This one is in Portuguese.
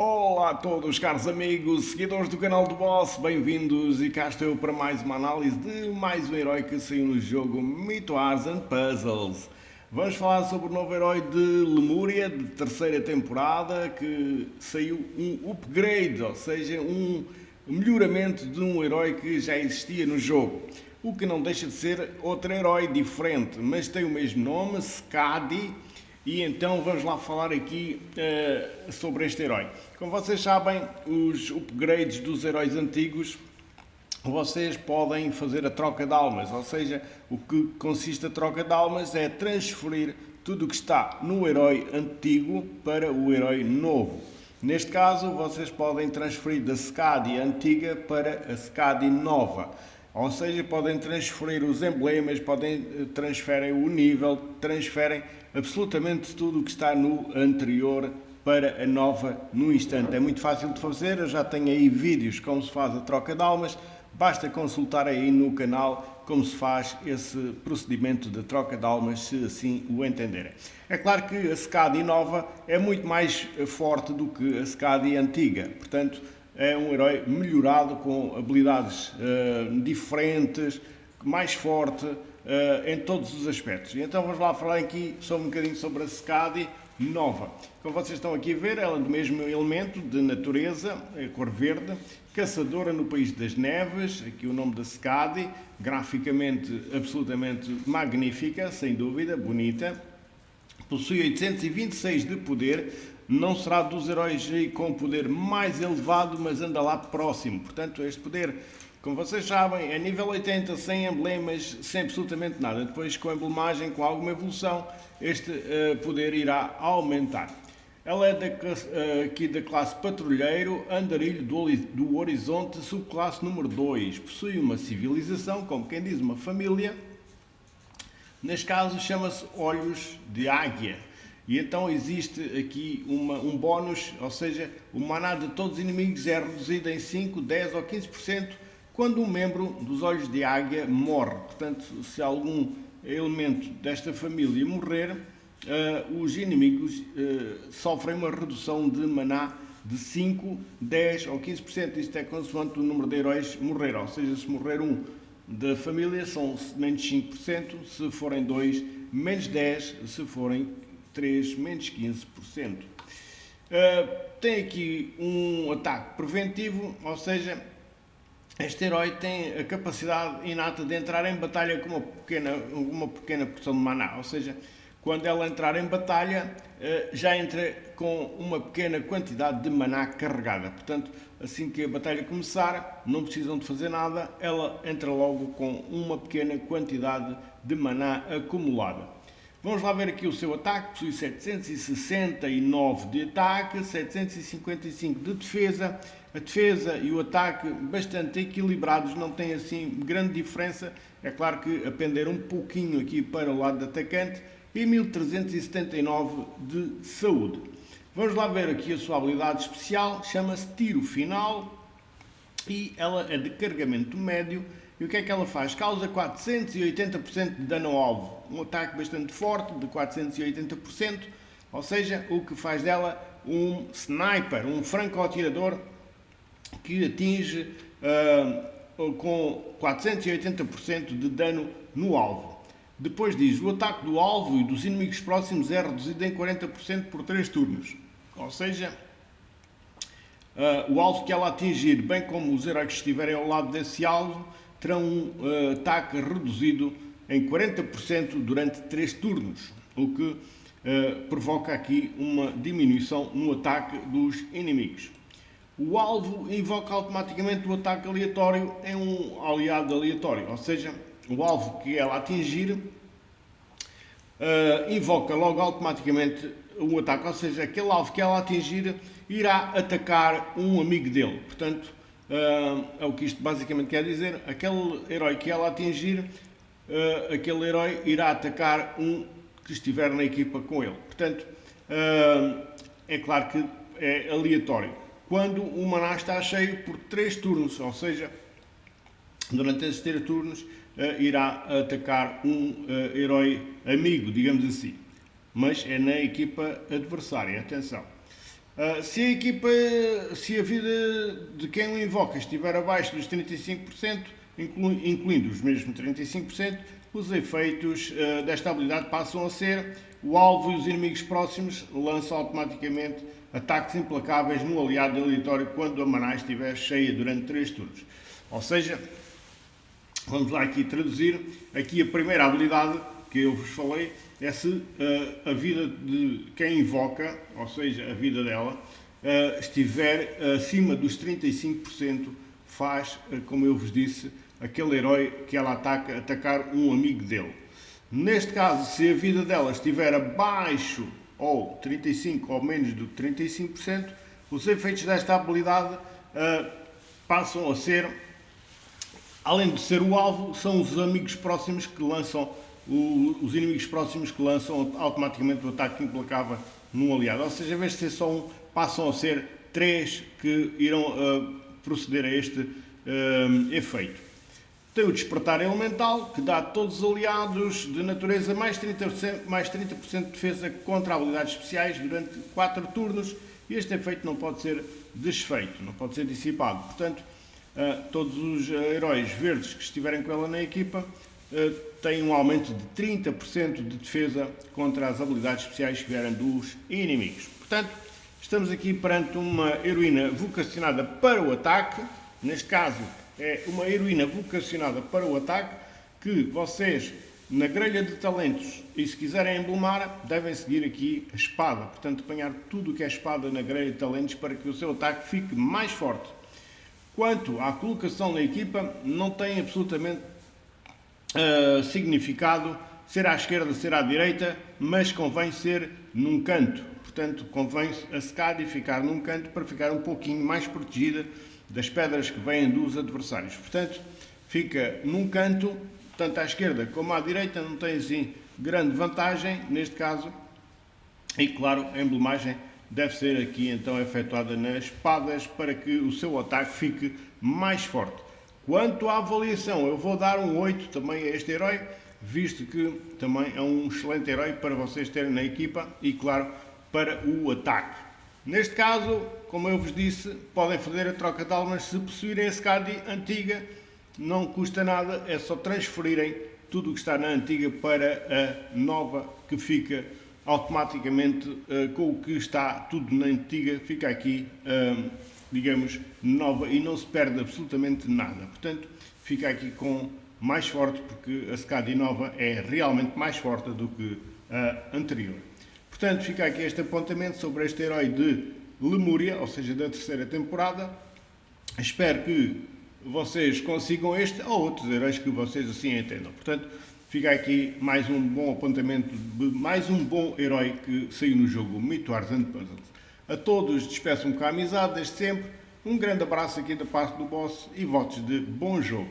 Olá a todos, caros amigos, seguidores do canal do Boss, bem-vindos e cá estou eu para mais uma análise de mais um herói que saiu no jogo Myth Wars and Puzzles. Vamos falar sobre o novo herói de Lemúria, de terceira temporada, que saiu um upgrade, ou seja, um melhoramento de um herói que já existia no jogo. O que não deixa de ser outro herói diferente, mas tem o mesmo nome, Skadi. E então vamos lá falar aqui sobre este herói. Como vocês sabem, os upgrades dos heróis antigos, vocês podem fazer a troca de almas, ou seja, o que consiste a troca de almas é transferir tudo o que está no herói antigo para o herói novo. Neste caso, vocês podem transferir da Skadi antiga para a Skadi nova. Ou seja, podem transferir os emblemas, transferem o nível, transferem absolutamente tudo o que está no anterior para a nova no instante. É muito fácil de fazer, eu já tenho aí vídeos como se faz a troca de almas, basta consultar aí no canal como se faz esse procedimento de troca de almas, se assim o entenderem. É claro que a Skadi nova é muito mais forte do que a Skadi antiga, portanto, é um herói melhorado com habilidades diferentes, mais forte em todos os aspectos. E então vamos lá falar aqui um bocadinho sobre a Skadi nova. Como vocês estão aqui a ver, ela é do mesmo elemento de natureza, a cor verde, caçadora no País das Neves, aqui o nome da Skadi, graficamente absolutamente magnífica, sem dúvida, bonita. Possui 826 de poder, não será dos heróis com poder mais elevado, mas anda lá próximo. Portanto, este poder, como vocês sabem, é nível 80, sem emblemas, sem absolutamente nada. Depois, com a emblemagem, com alguma evolução, este poder irá aumentar. Ela é aqui da classe Patrulheiro, Andarilho do Horizonte, subclasse número 2. Possui uma civilização, como quem diz, uma família. Neste caso chama-se Olhos de Águia. E então existe aqui um bónus, ou seja, o maná de todos os inimigos é reduzido em 5, 10 ou 15% quando um membro dos Olhos de Águia morre. Portanto, se algum elemento desta família morrer, os inimigos sofrem uma redução de maná de 5, 10 ou 15%. Isto é consoante o número de heróis morrer, ou seja, se morrer um da família são menos 5%, se forem 2, menos 10, se forem 3, menos 15%. Tem aqui um ataque preventivo, ou seja, este herói tem a capacidade inata de entrar em batalha com uma pequena porção de maná, ou seja, quando ela entrar em batalha, já entra com uma pequena quantidade de maná carregada. Portanto, assim que a batalha começar, não precisam de fazer nada, ela entra logo com uma pequena quantidade de maná acumulada. Vamos lá ver aqui o seu ataque, possui 769 de ataque, 755 de defesa. A defesa e o ataque bastante equilibrados, não tem assim grande diferença. É claro que a pender um pouquinho aqui para o lado do atacante, e 1379 de saúde. Vamos lá ver aqui a sua habilidade especial, chama-se Tiro Final e ela é de carregamento médio. E o que é que ela faz? Causa 480% de dano ao alvo, um ataque bastante forte de 480%, ou seja, o que faz dela um sniper, um franco-atirador que atinge com 480% de dano no alvo. Depois diz, o ataque do alvo e dos inimigos próximos é reduzido em 40% por 3 turnos. Ou seja, o alvo que ela atingir, bem como os heróis que estiverem ao lado desse alvo, terão um ataque reduzido em 40% durante 3 turnos. O que provoca aqui uma diminuição no ataque dos inimigos. O alvo invoca automaticamente o ataque aleatório em um aliado aleatório, ou seja, o alvo que ela atingir invoca logo automaticamente um ataque, ou seja, aquele alvo que ela atingir irá atacar um amigo dele. Portanto, é o que isto basicamente quer dizer, aquele herói que ela atingir, aquele herói irá atacar um que estiver na equipa com ele. Portanto, é claro que é aleatório. Quando o maná está cheio por 3 turnos, ou seja, durante esses 3 turnos, irá atacar um herói amigo, digamos assim. Mas é na equipa adversária, atenção. Se a equipa, se a vida de quem o invoca estiver abaixo dos 35%, incluindo os mesmos 35%, os efeitos desta habilidade passam a ser: o alvo e os inimigos próximos lançam automaticamente ataques implacáveis no aliado aleatório quando a maná estiver cheia durante 3 turnos. Ou seja, vamos lá aqui traduzir. Aqui a primeira habilidade que eu vos falei é se a vida de quem invoca, ou seja, a vida dela, estiver acima dos 35%, faz, como eu vos disse, aquele herói que ela atacar um amigo dele. Neste caso, se a vida dela estiver abaixo ou 35% ou menos do que 35%, os efeitos desta habilidade passam a ser, além de ser o alvo, são os amigos próximos que lançam, os inimigos próximos que lançam automaticamente o ataque implacável num aliado. Ou seja, em vez de ser só um, passam a ser 3 que irão proceder a este efeito. Tem o Despertar Elemental, que dá a todos os aliados de natureza mais 30% de defesa contra habilidades especiais durante 4 turnos, e este efeito não pode ser desfeito, não pode ser dissipado. Portanto, todos os heróis verdes que estiverem com ela na equipa têm um aumento de 30% de defesa contra as habilidades especiais que vierem dos inimigos. Portanto, estamos aqui perante uma heroína vocacionada para o ataque. Neste caso, é uma heroína vocacionada para o ataque, que vocês, na grelha de talentos, e se quiserem emblemar, devem seguir aqui a espada. Portanto, apanhar tudo o que é espada na grelha de talentos para que o seu ataque fique mais forte. Quanto à colocação na equipa, não tem absolutamente significado ser à esquerda, ser à direita, mas convém ser num canto. Portanto, convém a secada e ficar num canto para ficar um pouquinho mais protegida das pedras que vêm dos adversários. Portanto, fica num canto, tanto à esquerda como à direita, não tem assim grande vantagem neste caso. E claro, a emblemagem deve ser aqui então efetuada nas espadas para que o seu ataque fique mais forte. Quanto à avaliação, eu vou dar um 8 também a este herói, visto que também é um excelente herói para vocês terem na equipa e, claro, para o ataque. Neste caso, como eu vos disse, podem fazer a troca de almas se possuírem a SCAD antiga, não custa nada, é só transferirem tudo o que está na antiga para a nova, que fica automaticamente com o que está tudo na antiga, fica aqui, digamos, nova e não se perde absolutamente nada. Portanto, fica aqui com mais forte, porque a SCAD nova é realmente mais forte do que a anterior. Portanto, fica aqui este apontamento sobre este herói de Lemúria, ou seja, da terceira temporada. Espero que vocês consigam este ou outros heróis que vocês assim entendam. Portanto, fica aqui mais um bom apontamento de mais um bom herói que saiu no jogo Myth Wars and Puzzles. A todos despeço-me com a amizade desde sempre. Um grande abraço aqui da parte do boss e votos de bom jogo.